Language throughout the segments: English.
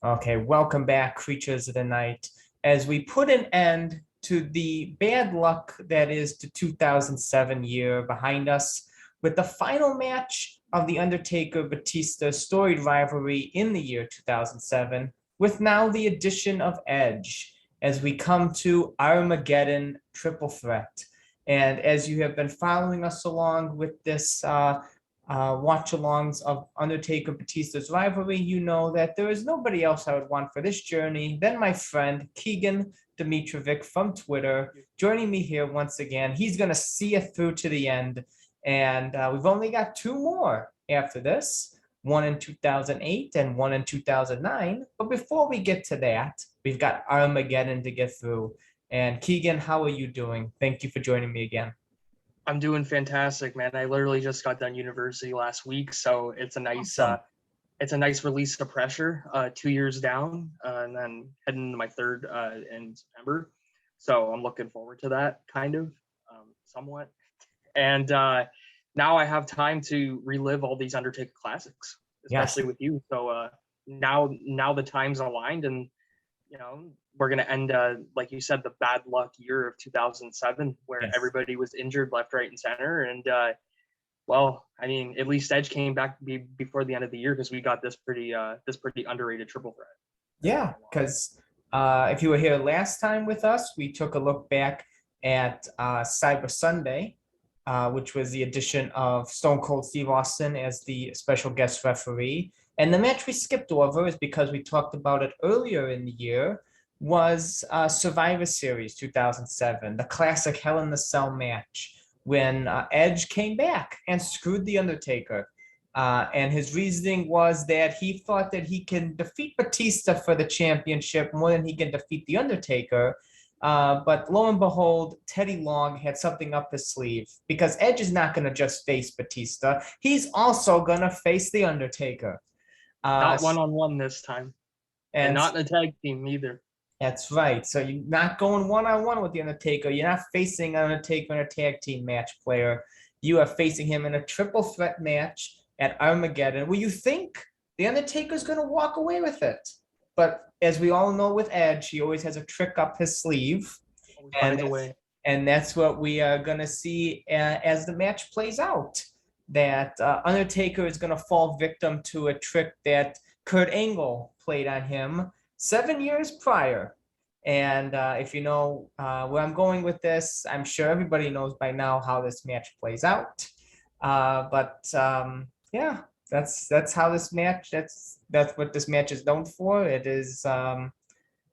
Okay, welcome back, creatures of the night, as we put an end to the bad luck that is the 2007 year behind us with the final match of the Undertaker Batista storied rivalry in the year 2007, with now the addition of Edge as we come to Armageddon Triple Threat. And as you have been following us along with this watch-alongs of Undertaker Batista's rivalry, you know that there is nobody else I would want for this journey than my friend Keegan Dimitrovic from Twitter, joining me here once again. He's going to see it through to the end, and we've only got two more after this, one in 2008 and one in 2009. But before we get to that, we've got Armageddon to get through. And Keegan, how are you doing? Thank you for joining me again. I'm doing fantastic, man. I literally just got done university last week, so it's a nice release of pressure. 2 years down, and then heading into my third in September. So I'm looking forward to that, somewhat. And now I have time to relive all these Undertaker classics, especially with you. So now the time's aligned, and we're going to end, like you said, the bad luck year of 2007, where everybody was injured left, right, and center. And, at least Edge came back before the end of the year because we got this pretty underrated triple threat. Yeah, because if you were here last time with us, we took a look back at Cyber Sunday, which was the addition of Stone Cold Steve Austin as the special guest referee. And the match we skipped over is because we talked about it earlier in the year, was Survivor Series 2007, the classic Hell in the Cell match when Edge came back and screwed The Undertaker. And his reasoning was that he thought that he can defeat Batista for the championship more than he can defeat The Undertaker. But lo and behold, Teddy Long had something up his sleeve because Edge is not going to just face Batista. He's also going to face The Undertaker. Not one-on-one this time. And not in a tag team either. That's right. So you're not going one-on-one with The Undertaker. You're not facing Undertaker in a tag team match, player. You are facing him in a triple threat match at Armageddon, where you think The Undertaker's going to walk away with it. But as we all know with Edge, he always has a trick up his sleeve. And that's what we are going to see as the match plays out. That Undertaker is going to fall victim to a trick that Kurt Angle played on him 7 years prior. And if you know where I'm going with this, I'm sure everybody knows by now how this match plays out. That's how this match, that's what this match is known for. It is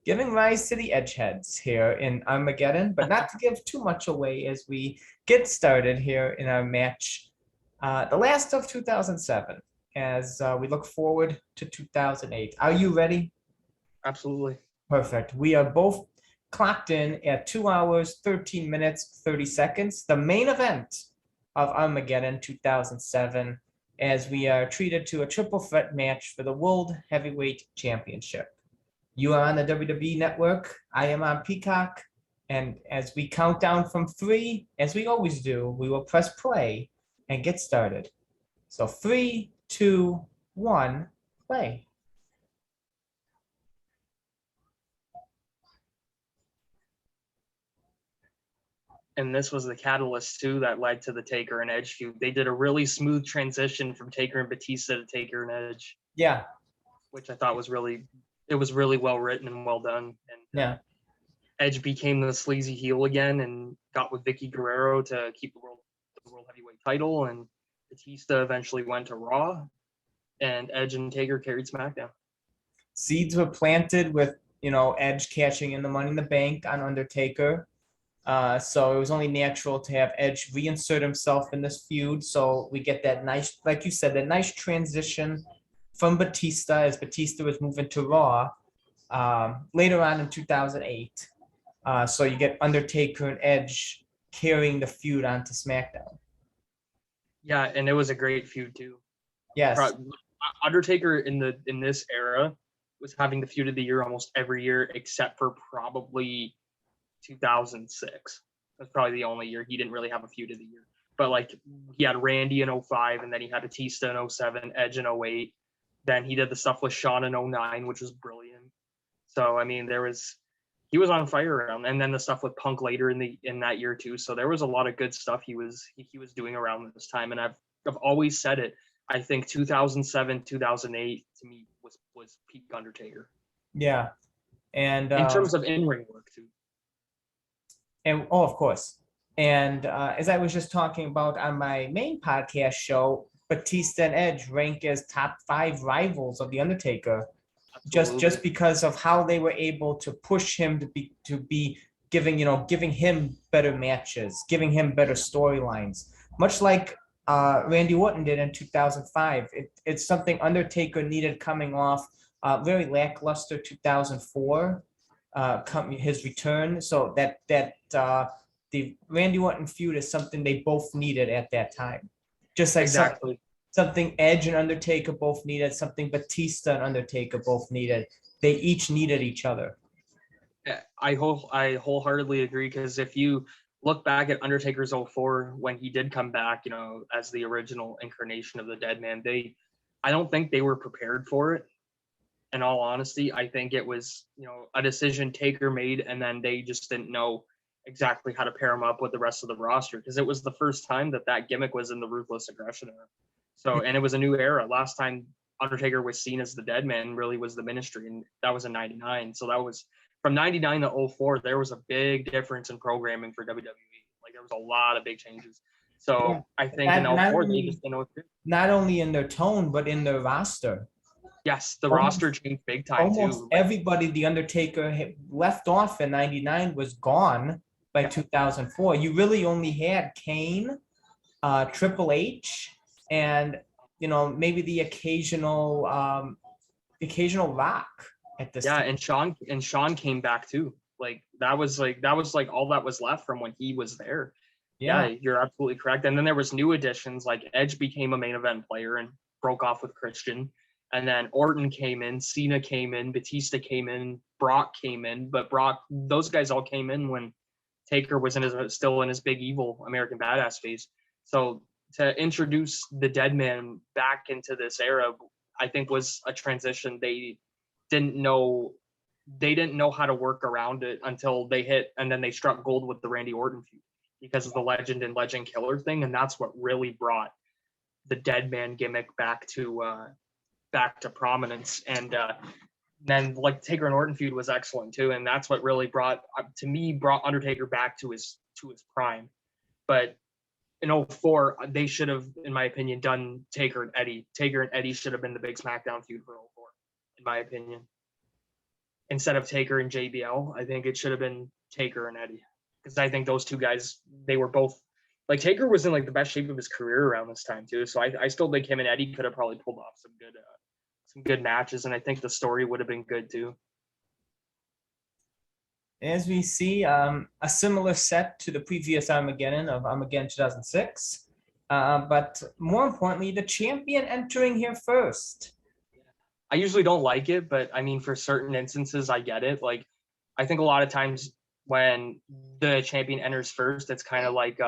giving rise to the Edgeheads here in Armageddon, but not to give too much away as we get started here in our match. The last of 2007, as we look forward to 2008. Are you ready? Absolutely. Perfect. We are both clocked in at 2 hours, 13 minutes, 30 seconds. The main event of Armageddon 2007, as we are treated to a triple threat match for the World Heavyweight Championship. You are on the WWE Network. I am on Peacock. And as we count down from 3, as we always do, we will press play and get started. So 3, 2, 1, play. And this was the catalyst too that led to the Taker and Edge feud. They did a really smooth transition from Taker and Batista to Taker and Edge. Yeah. Which I thought was really well written and well done. And Edge became the sleazy heel again and got with Vicky Guerrero to keep the world heavyweight title, and Batista eventually went to Raw, and Edge and Taker carried SmackDown. Seeds were planted with, Edge cashing in the Money in the Bank on Undertaker. So it was only natural to have Edge reinsert himself in this feud. So we get that nice, like you said, that nice transition from Batista as Batista was moving to Raw later on in 2008. So you get Undertaker and Edge carrying the feud onto SmackDown. Yeah, and it was a great feud too. Yes. Undertaker in this era was having the feud of the year almost every year except for probably 2006. That's probably the only year he didn't really have a feud of the year. But like he had Randy in 05, and then he had Batista in 07, Edge in 08, Then he did the stuff with Shawn in '09, which was brilliant. So I mean, he was on fire around, and then the stuff with Punk later in that year too. So there was a lot of good stuff he was doing around this time, and I've always said it. I think 2007, 2008 to me was peak Undertaker. Yeah, and in terms of in-ring work too. And of course. And as I was just talking about on my main podcast show, Batista and Edge rank as top 5 rivals of the Undertaker, just because of how they were able to push him to be giving him better matches, giving him better storylines, much like Randy Orton did in 2005. It's something Undertaker needed coming off very lackluster 2004. His return, so that the Randy Orton feud is something they both needed at that time, just like exactly something Edge and Undertaker both needed, something Batista and Undertaker both needed. They each needed each other. I wholeheartedly agree, because if you look back at Undertaker's 04 when he did come back, as the original incarnation of the Dead Man, I don't think they were prepared for it. In all honesty, I think it was, a decision Taker made, and then they just didn't know exactly how to pair him up with the rest of the roster, because it was the first time that gimmick was in the Ruthless Aggression era. So, and it was a new era. Last time Undertaker was seen as the Dead Man really was the Ministry, and that was in '99. So that was from '99 to '04. There was a big difference in programming for WWE. Like there was a lot of big changes. So yeah. I think in '04 they just didn't know what to do. Not only in their tone, but in their roster. Yes, the roster changed big time almost too. Everybody the Undertaker had left off in '99 was gone by 2004. You really only had Kane, Triple H, and maybe the occasional Rock at this time. And Shawn came back too. That was all that was left from when he was there. Yeah, you're absolutely correct. And then there was new additions, like Edge became a main event player and broke off with Christian. And then Orton came in, Cena came in, Batista came in, Brock came in. But those guys all came in when Taker was still in his big evil American Badass phase. So to introduce the Dead Man back into this era, I think was a transition they didn't know how to work around it until they hit, and then they struck gold with the Randy Orton feud because of the Legend and Legend Killer thing, and that's what really brought the Dead Man gimmick back to prominence. And then Taker and Orton feud was excellent too, and that's what really brought Undertaker back to his prime. But in '04, they should have, in my opinion, done Taker and Eddie. Taker and Eddie should have been the big SmackDown feud for '04, in my opinion. Instead of Taker and JBL, I think it should have been Taker and Eddie, because I think those two guys, they were both Taker was in the best shape of his career around this time too. So I still think him and Eddie could have probably pulled off some good matches, and I think the story would have been good too. As we see, a similar set to the previous Armageddon of Armageddon 2006, but more importantly, the champion entering here first. I usually don't like it, but I mean, for certain instances, I get it. I think a lot of times when the champion enters first, it's kind of like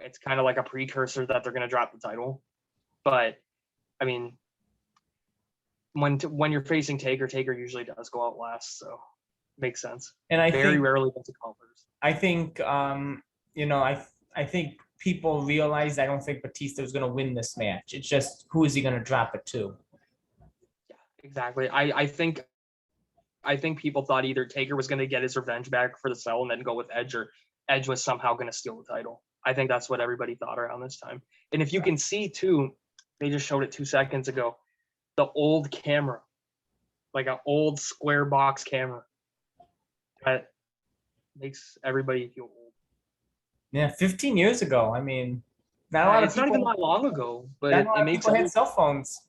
it's kind of like a precursor that they're going to drop the title. But I mean, when you're facing Taker usually does go out last, so it makes sense. And I very think, rarely does it call first. I think I think people realize I don't think Batista was going to win this match. It's just who is he going to drop it to? Yeah, exactly. I think people thought either Taker was going to get his revenge back for the cell and then go with Edge, or Edge was somehow going to steal the title. I think that's what everybody thought around this time. And if you can see too, they just showed it 2 seconds ago, the old camera, like an old square box camera, that makes everybody feel old. Yeah, 15 years ago. I mean, not even that long ago, but it makes people had cell phones.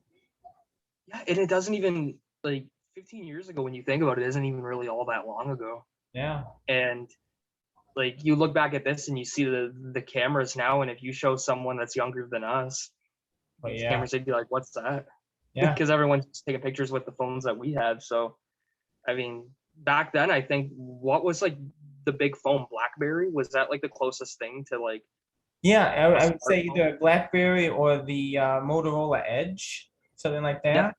Yeah, and it doesn't even 15 years ago, when you think about it, isn't even really all that long ago. Yeah. And you look back at this and you see the cameras now, and if you show someone that's younger than us these cameras, they'd be like, what's that? Yeah. Because everyone's taking pictures with the phones that we have. So, I mean, back then, I think, what was the big phone? BlackBerry? Was that the closest thing to Yeah, I would say either BlackBerry or the Motorola Edge. something like that. Yeah.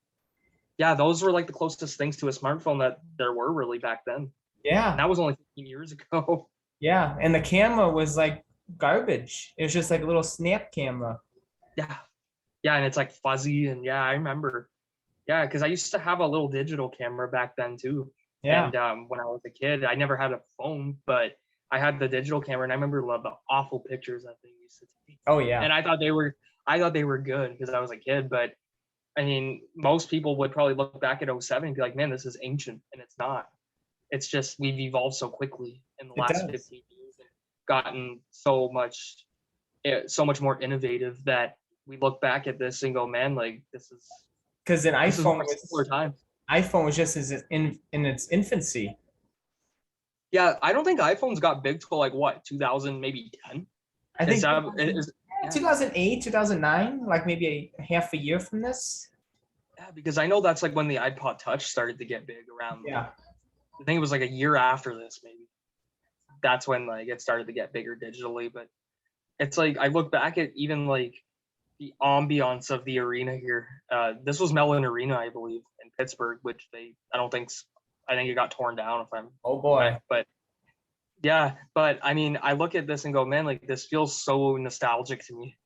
Yeah, those were like the closest things to a smartphone that there were really back then. Yeah. And that was only 15 years ago. Yeah. And the camera was like garbage. It was just like a little snap camera. Yeah. Yeah, and it's like fuzzy, and yeah, I remember. Yeah, because I used to have a little digital camera back then too. Yeah. And when I was a kid, I never had a phone, but I had the digital camera, and I remember the awful pictures that thing used to take. Oh yeah. And I thought they were good because I was a kid, but I mean, most people would probably look back at 07 and be like, man, this is ancient, and it's not. It's just we've evolved so quickly in the last 15 years and gotten so much more innovative that we look back at this and go, man, like this is because an iPhone was just in its infancy. Yeah, I don't think iPhones got big till like what 2000, maybe 10. I think 2008, 2009, like maybe a half a year from this. Yeah, because I know that's like when the iPod Touch started to get big around. Yeah, I think it was like a year after this, maybe. That's when like it started to get bigger digitally. But it's like I look back at even like the ambiance of the arena here. This was Mellon Arena, I believe, in Pittsburgh, which I think it got torn down if I'm. Oh boy. But yeah, but I mean, I look at this and go, man, like this feels so nostalgic to me.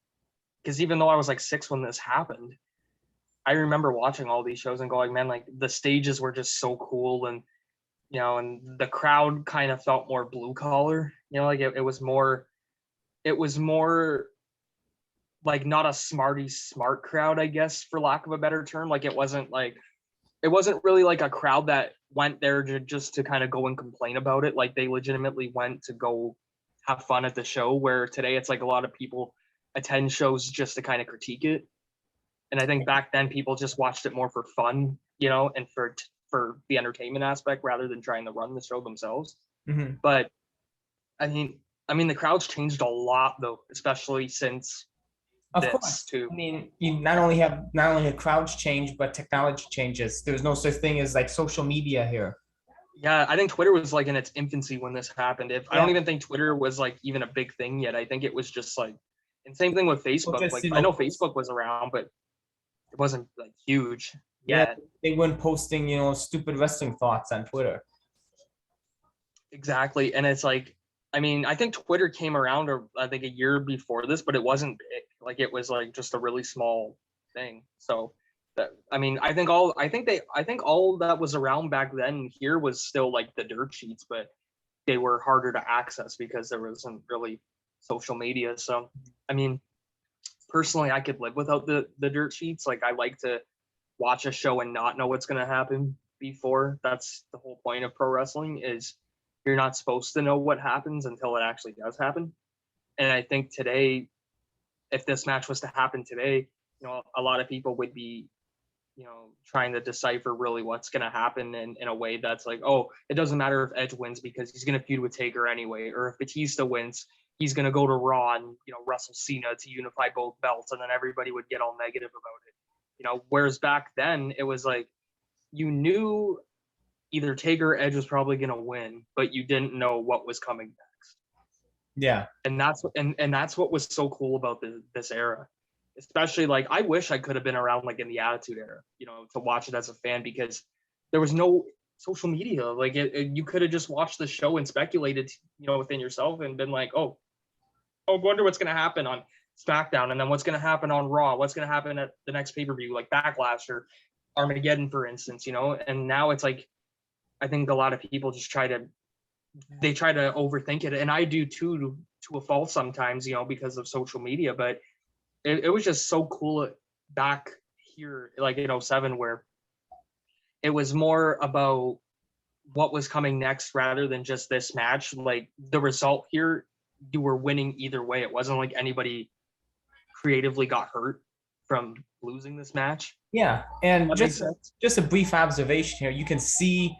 Because even though I was like 6 when this happened, I remember watching all these shows and going, man, like the stages were just so cool, and and the crowd kind of felt more blue collar. Like it was more like not a smart crowd, I guess, for lack of a better term. Like it wasn't really like a crowd that went there just to kind of go and complain about it. Like they legitimately went to go have fun at the show, where today it's like a lot of people attend shows just to kind of critique it. And I think back then people just watched it more for fun, and for the entertainment aspect rather than trying to run the show themselves. Mm-hmm. But I mean the crowd's changed a lot though, especially since of course too. I mean, you not only have crowds change, but technology changes. There's no such thing as like social media here. Yeah, I think Twitter was like in its infancy when this happened. I don't even think Twitter was like even a big thing yet. I think it was just like, and same thing with Facebook. I know Facebook was around, but it wasn't like huge yet. Yeah, they weren't posting, stupid wrestling thoughts on Twitter. Exactly, and it's like, I mean, I think Twitter came around, I think a year before this, but it wasn't big. Like it was like just a really small thing. So, I mean, I think all that was around back then here was still like the dirt sheets, but they were harder to access because there wasn't really social media. So, I mean, personally, I could live without the dirt sheets. Like I like to watch a show and not know what's going to happen before. That's the whole point of pro wrestling, is you're not supposed to know what happens until it actually does happen. And I think today, if this match was to happen today, a lot of people would be, trying to decipher really what's going to happen in a way that's like, oh, it doesn't matter if Edge wins because he's going to feud with Taker anyway, or if Batista wins, he's going to go to Raw and, wrestle Cena to unify both belts, and then everybody would get all negative about it. Whereas back then it was like, you knew either Taker or Edge was probably going to win, but you didn't know what was coming next. Yeah. And that's what was so cool about this era. Especially like, I wish I could have been around like in the Attitude Era, to watch it as a fan, because there was no social media. Like you could have just watched the show and speculated, within yourself and been like, oh, I wonder what's going to happen on SmackDown, and then what's going to happen on Raw, what's going to happen at the next pay-per-view, like Backlash or Armageddon, for instance, and now it's like, I think a lot of people just try to overthink it. And I do too, to a fault sometimes, because of social media, but it was just so cool back here, like in 07, where it was more about what was coming next rather than just this match. Like the result here, you were winning either way. It wasn't like anybody creatively got hurt from losing this match. Yeah, and just a brief observation here. You can see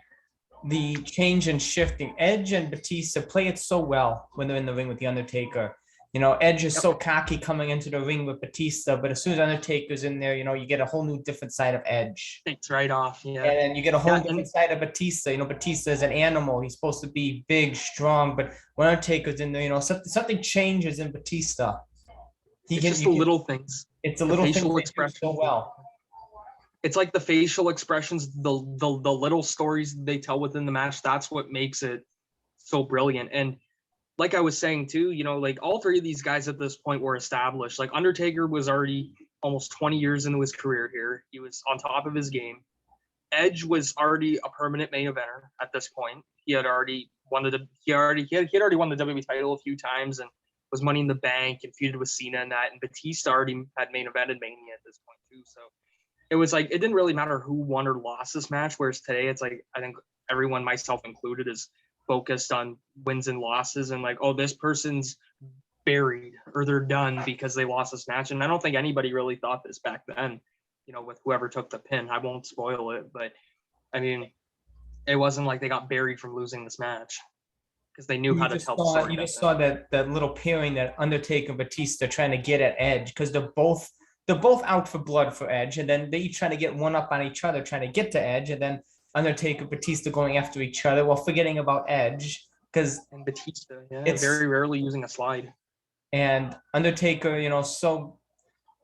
the change and shifting. Edge and Batista play it so well when they're in the ring with the Undertaker. Edge is so cocky coming into the ring with Batista, but as soon as Undertaker's in there, you get a whole new different side of Edge. It's right off, yeah. And then you get a whole different side of Batista. Batista is an animal. He's supposed to be big, strong, but when Undertaker's in there, something changes in Batista. It's just the little things. It's a little facial thing expression so well. it's like the facial expressions, the little stories they tell within the match. That's what makes it so brilliant. And like I was saying too, like all three of these guys at this point were established. Like Undertaker was already almost 20 years into his career here. He was on top of his game. Edge was already a permanent main eventer at this point. He had already won the WWE title a few times and was Money in the Bank and feuded with Cena and that. And Batista already had main evented Mania at this point too. So it was like it didn't really matter who won or lost this match. Whereas today, it's like I think everyone, myself included, is focused on wins and losses and like, oh, this person's buried or they're done because they lost this match. And I don't think anybody really thought this back then, with whoever took the pin. I won't spoil it, but I mean, it wasn't like they got buried from losing this match because they knew how to tell the story. You just saw that little pairing that Undertaker and Batista trying to get at Edge because they're both out for blood for Edge, and then they each trying to get one up on each other, trying to get to Edge, and then Undertaker, Batista going after each other while forgetting about Edge because Batista, it's very rarely using a slide. And Undertaker, so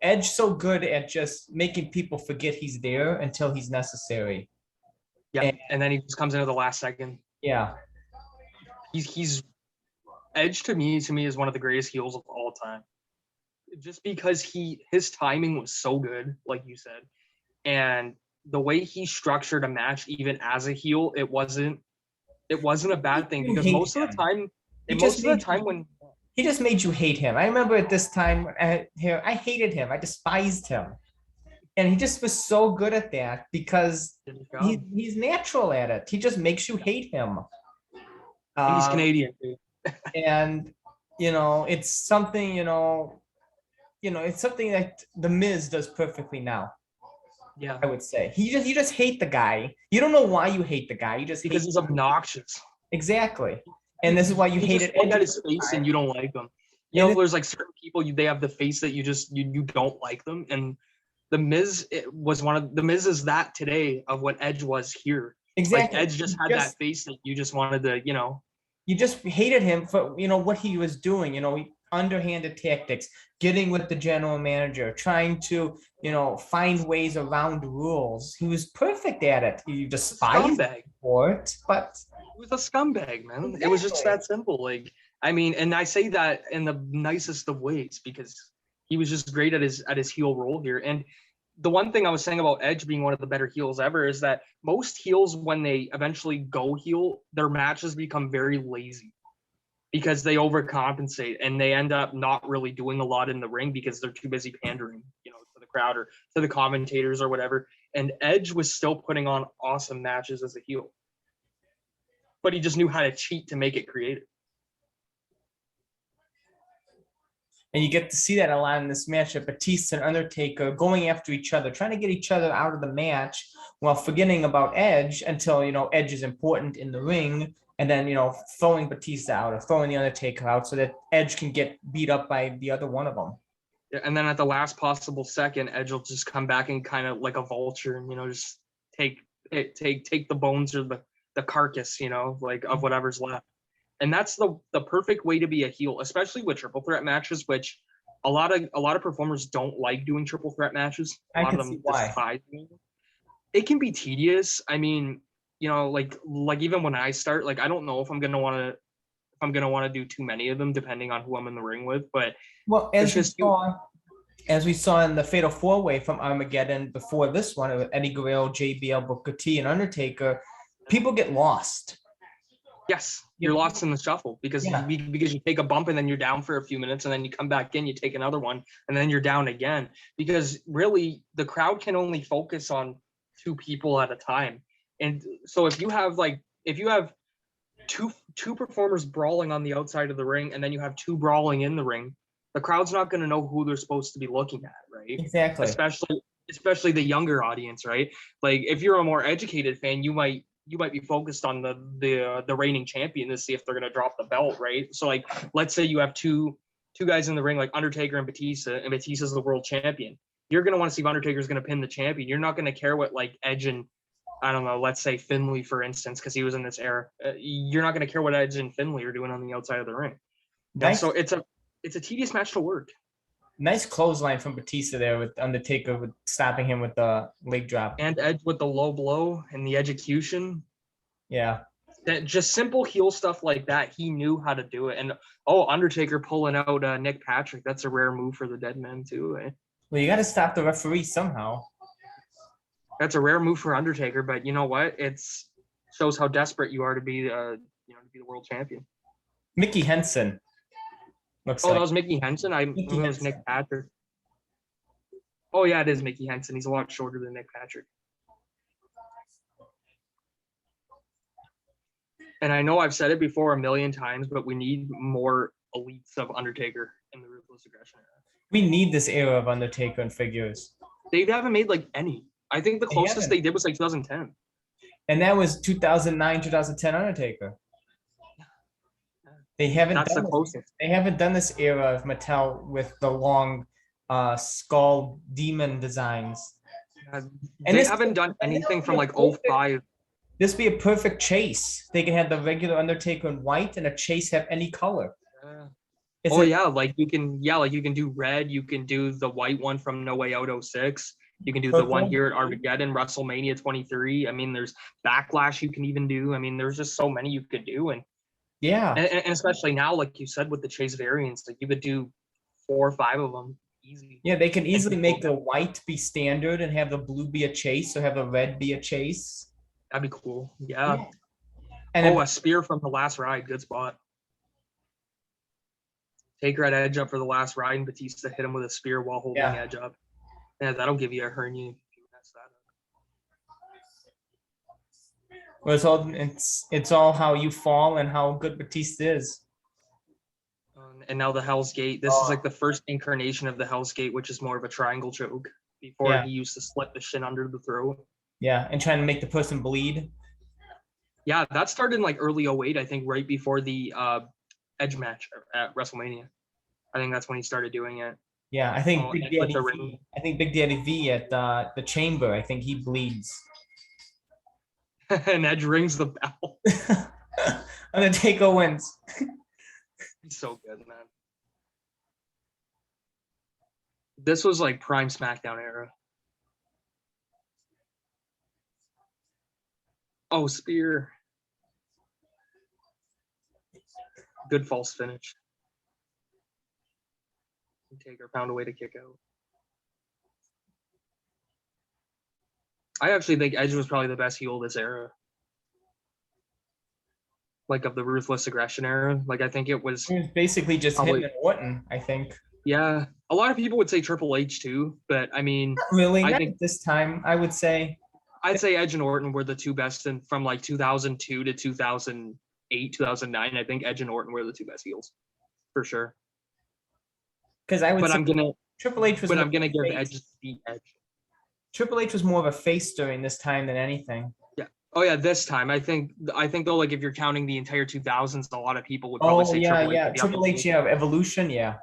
Edge so good at just making people forget he's there until he's necessary. Yeah, and then he just comes into the last second. Yeah, he's Edge to me is one of the greatest heels of all time. Just because his timing was so good, like you said, and the way he structured a match, even as a heel, it wasn't a bad thing because most of the time when he just made you hate him. I remember at this time here, I hated him. I despised him, and he just was so good at that because he's natural at it. He just makes you hate him. He's Canadian, dude. And it's something it's something that the Miz does perfectly now. Yeah, I would say you just hate the guy. You don't know why you hate the guy. You just because he's obnoxious. Exactly, and this is why you hate it. Look at his face and you don't like him. There's like certain people they have the face that you don't like them, and the Miz the Miz is that today of what Edge was here. Exactly, like Edge just had that face that you just wanted to You just hated him for what he was doing. Underhanded tactics, getting with the general manager, trying to, find ways around rules. He was perfect at it. You despised him for it, but he was a scumbag, man. Exactly. It was just that simple. Like, I mean, and I say that in the nicest of ways because he was just great at his heel role here. And the one thing I was saying about Edge being one of the better heels ever is that most heels, when they eventually go heel, their matches become very lazy because they overcompensate and they end up not really doing a lot in the ring because they're too busy pandering, to the crowd or to the commentators or whatever. And Edge was still putting on awesome matches as a heel, but he just knew how to cheat to make it creative. And you get to see that a lot in this match of Batista and Undertaker going after each other, trying to get each other out of the match while forgetting about Edge until, Edge is important in the ring. And then, throwing Batista out or throwing the Undertaker out so that Edge can get beat up by the other one of them. Yeah, and then at the last possible second, Edge will just come back and kind of like a vulture and, just take the bones or the carcass, of whatever's left. And that's the perfect way to be a heel, especially with triple threat matches, which a lot of performers don't like doing triple threat matches. A lot of them despise them. It can be tedious. I mean, like even when I start, like I don't know if I'm gonna want to do too many of them, depending on who I'm in the ring with. But as we saw in the Fatal 4-Way from Armageddon before this one, with Eddie Guerrero, JBL, Booker T, and Undertaker, people get lost. Yes, you're lost in the shuffle because you take a bump and then you're down for a few minutes and then you come back in, you take another one and then you're down again because really the crowd can only focus on two people at a time. And so if you have two performers brawling on the outside of the ring and then you have two brawling in the ring, the crowd's not going to know who they're supposed to be looking at, right? Exactly. Especially the younger audience, right? Like if you're a more educated fan, you might be focused on the reigning champion to see if they're going to drop the belt, right? So like let's say you have two guys in the ring like Undertaker and Batista's the world champion. You're going to want to see if Undertaker's going to pin the champion. You're not going to care what like Edge and I don't know, let's say Finley, for instance, because he was in this era. You're not going to care what Edge and Finley are doing on the outside of the ring. Nice. So it's a tedious match to work. Nice clothesline from Batista there with Undertaker with stopping him with the leg drop. And Edge with the low blow and the execution. Yeah. That just simple heel stuff like that. He knew how to do it. And Undertaker pulling out Nick Patrick. That's a rare move for the dead man too. Eh? Well, you got to stop the referee somehow. That's a rare move for Undertaker, but you know what? It's shows how desperate you are to be, to be the world champion. Mickey Henson. That was Mickey Henson. I knew it was Nick Patrick. Oh yeah, it is Mickey Henson. He's a lot shorter than Nick Patrick. And I know I've said it before a million times, but we need more elites of Undertaker in the Ruthless Aggression era. We need this era of Undertaker and figures. They haven't made like any. I think the closest they did was like 2010. And that was 2009, 2010 Undertaker. They haven't They haven't done this era of Mattel with the long skull demon designs. And they haven't done anything from like 05. This be a perfect chase. They can have the regular Undertaker in white and a chase have any color. Like you can do red, you can do the white one from No Way Out 06. You can do the one here at Armageddon, WrestleMania 23. I mean, there's Backlash you can even do. I mean, there's just so many you could do. And and especially now, like you said, with the chase variants, like you could do 4 or 5 of them easy. Yeah, they can easily make the white be standard and have the blue be a chase or have the red be a chase. That'd be cool. Yeah. And a spear from the last ride. Good spot. Taker had Edge up for the last ride, and Batista hit him with a spear while holding Edge up. Yeah, that'll give you a hernia if you mess that up. Well, it's all how you fall and how good Batista is. And now the Hell's Gate. This is like the first incarnation of the Hell's Gate, which is more of a triangle choke. Before he used to slip the shin under the throat. Yeah, and trying to make the person bleed. Yeah, that started in like early 08, I think, right before the Edge match at WrestleMania. I think that's when he started doing it. Yeah, I think Big Daddy V at the Chamber, I think he bleeds. And Edge rings the bell. Undertaker wins. He's so good, man. This was like prime SmackDown era. Oh, spear. Good false finish. Taker found a way to kick out. I actually think Edge was probably the best heel of this era. Like of the Ruthless Aggression era. Like I think it was basically just him and Orton, I think. Yeah. A lot of people would say Triple H too, but I mean really I think this time I'd say Edge and Orton were the two best from like 2002 to 2008, 2009. I think Edge and Orton were the two best heels. For sure. Because Triple H was I'm gonna give Edge the edge. Triple H was more of a face during this time than anything. Yeah. Oh yeah, this time. I think though, like if you're counting the entire 2000s, a lot of people would probably say Triple H. Triple H, Evolution, yeah.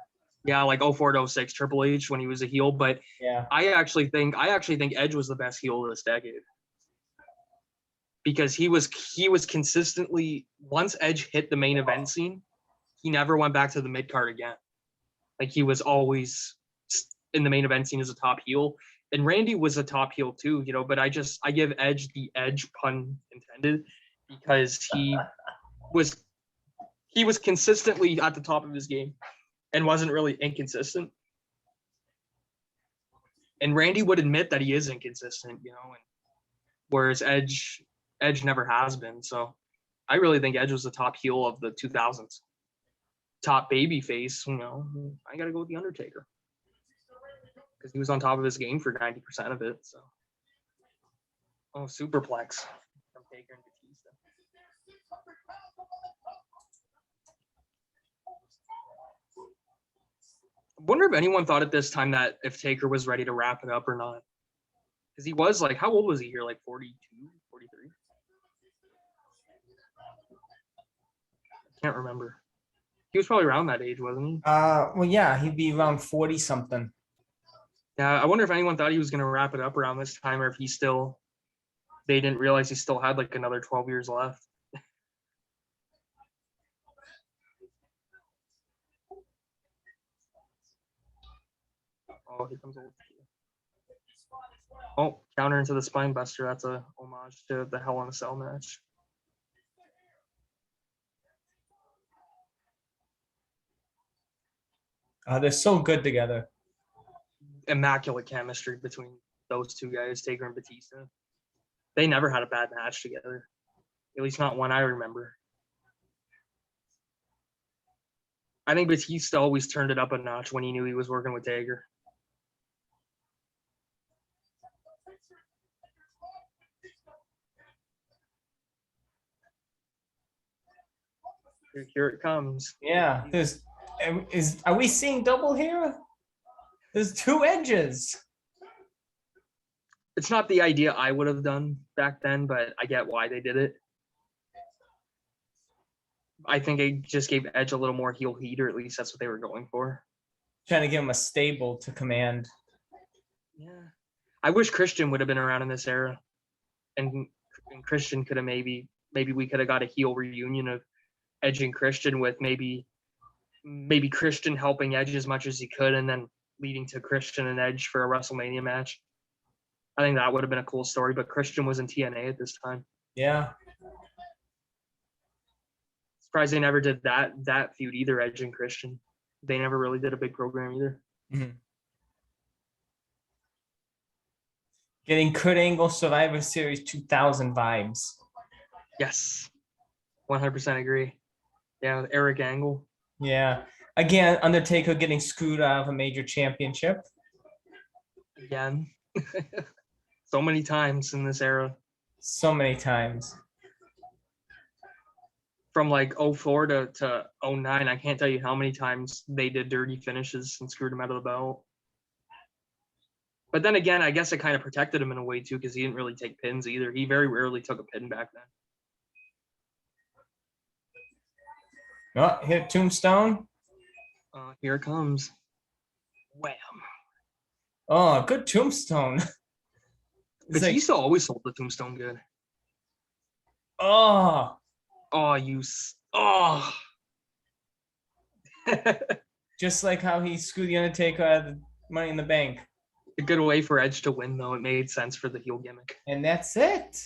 Yeah, like 04 to 06, Triple H when he was a heel. But I actually think Edge was the best heel of this decade. Because he was consistently, once Edge hit the main event scene, he never went back to the mid card again. Like he was always in the main event scene as a top heel. And Randy was a top heel too, but I give Edge the edge, pun intended, because he was consistently at the top of his game and wasn't really inconsistent. And Randy would admit that he is inconsistent, and whereas Edge never has been. So I really think Edge was the top heel of the 2000s. Top baby face, I got to go with The Undertaker. Because he was on top of his game for 90% of it. So, superplex from Taker and Batista. I wonder if anyone thought at this time that if Taker was ready to wrap it up or not. Because he was like, how old was he here? Like 42, 43? I can't remember. He was probably around that age, wasn't he? Well, yeah, he'd be around 40 something. Yeah, I wonder if anyone thought he was going to wrap it up around this time, or if they didn't realize he still had like another 12 years left. Oh, here comes old. Oh, counter into the spine buster. That's a homage to the Hell in a Cell match. They're so good together. Immaculate chemistry between those two guys, Taker and Batista. They never had a bad match together. At least not one I remember. I think Batista always turned it up a notch when he knew he was working with Taker. Here it comes. Yeah, are we seeing double here? There's two edges. It's not the idea I would have done back then, but I get why they did it. I think it just gave Edge a little more heel heat, or at least that's what they were going for. Trying to give him a stable to command. Yeah. I wish Christian would have been around in this era. And Christian could have maybe we could have got a heel reunion of Edge and Christian with maybe Christian helping Edge as much as he could and then leading to Christian and Edge for a WrestleMania match. I think that would have been a cool story, but Christian was in TNA at this time. Yeah. Surprised they never did that feud either, Edge and Christian. They never really did a big program either. Mm-hmm. Getting Kurt Angle Survivor Series 2000 vibes. Yes. 100% agree. Yeah, Eric Angle. Yeah. Again, Undertaker getting screwed out of a major championship. Again. So many times in this era. So many times. From like 04 to 09, I can't tell you how many times they did dirty finishes and screwed him out of the belt. But then again, I guess it kind of protected him in a way too, because he didn't really take pins either. He very rarely took a pin back then. Oh, hit Tombstone. Here it comes. Wham. Oh, good Tombstone. Batista always sold the Tombstone good. Oh. Oh. Just like how he screwed the Undertaker out of the Money in the Bank. A good way for Edge to win, though. It made sense for the heel gimmick. And that's it.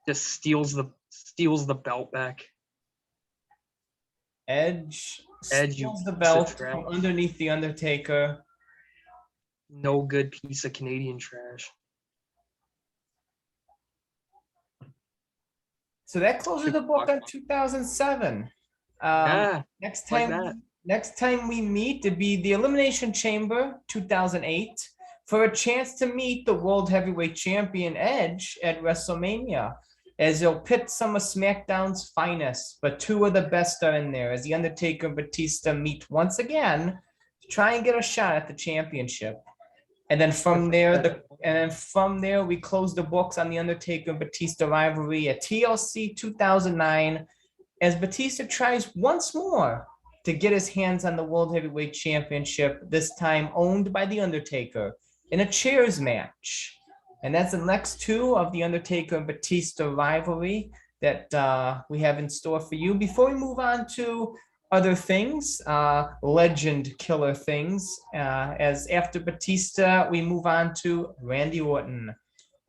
Just steals the belt back. Edge steals the belt from underneath the Undertaker. No good piece of Canadian trash. So that closes the book on 2007. Next time we meet, it'd be the Elimination Chamber 2008 for a chance to meet the World Heavyweight Champion Edge at WrestleMania, as they'll pit some of SmackDown's finest, but two of the best are in there as the Undertaker and Batista meet once again to try and get a shot at the championship. And then from there, we close the books on the Undertaker and Batista rivalry at TLC 2009, as Batista tries once more to get his hands on the World Heavyweight Championship, this time owned by the Undertaker, in a chairs match. And that's the next two of the Undertaker and Batista rivalry that we have in store for you. Before we move on to other things, legend killer things, as after Batista, we move on to Randy Orton.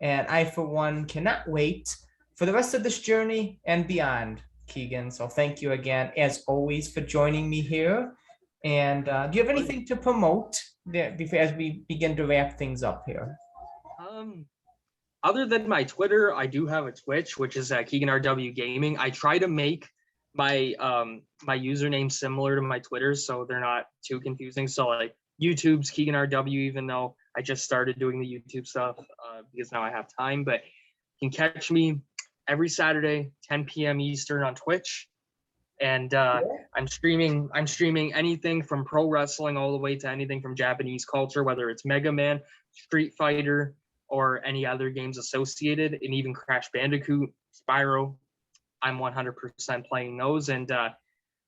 And I, for one, cannot wait for the rest of this journey and beyond, Keegan. So thank you again, as always, for joining me here. And do you have anything to promote as we begin to wrap things up here? Other than my Twitter, I do have a Twitch, which is Keegan RW Gaming. I try to make my my username similar to my Twitter, so they're not too confusing. So like YouTube's Keegan RW, even though I just started doing the YouTube stuff because now I have time. But you can catch me every Saturday, 10 p.m. Eastern on Twitch, and I'm streaming anything from pro wrestling all the way to anything from Japanese culture, whether it's Mega Man, Street Fighter, or any other games associated, and even Crash Bandicoot, Spyro. I'm 100% playing those, and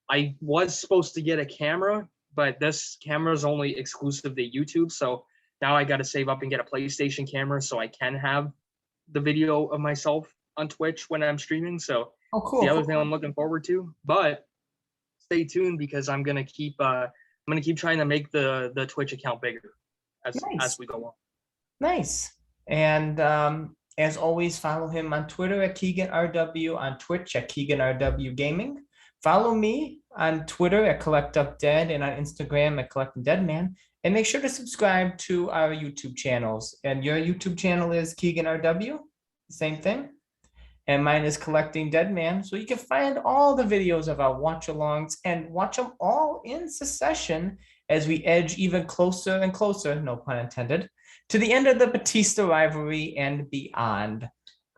I was supposed to get a camera, but this camera is only exclusive to YouTube, so now I got to save up and get a PlayStation camera so I can have the video of myself on Twitch when I'm streaming. So cool. The other thing I'm looking forward to, but stay tuned because I'm gonna keep trying to make the Twitch account bigger. as we go on. Nice. And as always, follow him on Twitter at Keegan RW, on Twitch at Keegan RW Gaming. Follow me on Twitter at Collect Up Dead and on Instagram at Collecting Dead Man. And make sure to subscribe to our YouTube channels. And your YouTube channel is Keegan RW, same thing. And mine is Collecting Dead Man. So you can find all the videos of our watch-alongs and watch them all in succession as we edge even closer and closer, no pun intended, to the end of the Batista rivalry and beyond.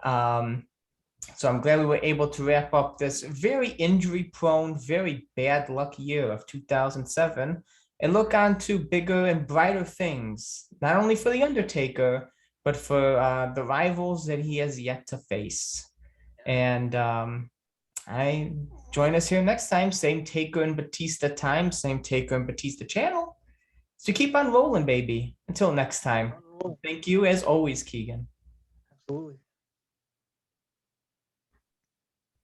So I'm glad we were able to wrap up this very injury-prone, very bad luck year of 2007 and look on to bigger and brighter things, not only for The Undertaker, but for the rivals that he has yet to face. And I join us here next time, same Taker and Batista time, same Taker and Batista channel. So keep on rolling, baby. Until next time. Thank you, as always, Keegan. Absolutely.